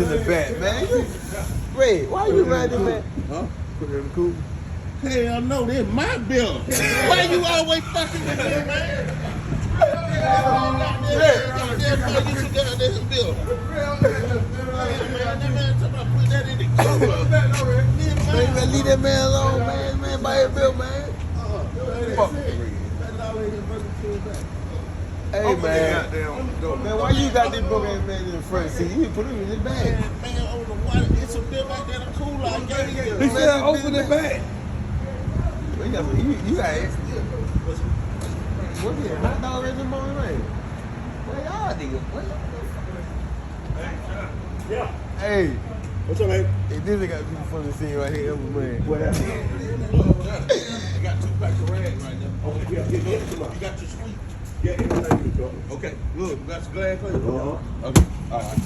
In the back, man. Wait, why you riding back? Huh? Put it in the coupe. Hell no, this my bill. Why you always fucking with me, man? Bill. Put that in the cooler. Man, leave that man alone, man. Man, buy his bill, man. Fuck. Hey, man. Man, why you got this broke ass man in the front seat? You put him in his bag. Man, on the water, it's a bill back there in the cooler. I gave you. He said open the bag. You got it. What's it? Hot dog in the morning, man? Where y'all niggas? Where y'all? Yeah. Hey. What's up, man? Hey, this nigga got people from the scene right here, man. What happened? I got 2 packs of rags right there. Okay, yeah, come on. You got your sweet. Yeah, everything you talking. Okay, good. You got some glass for you? Uh-huh. Okay, all right.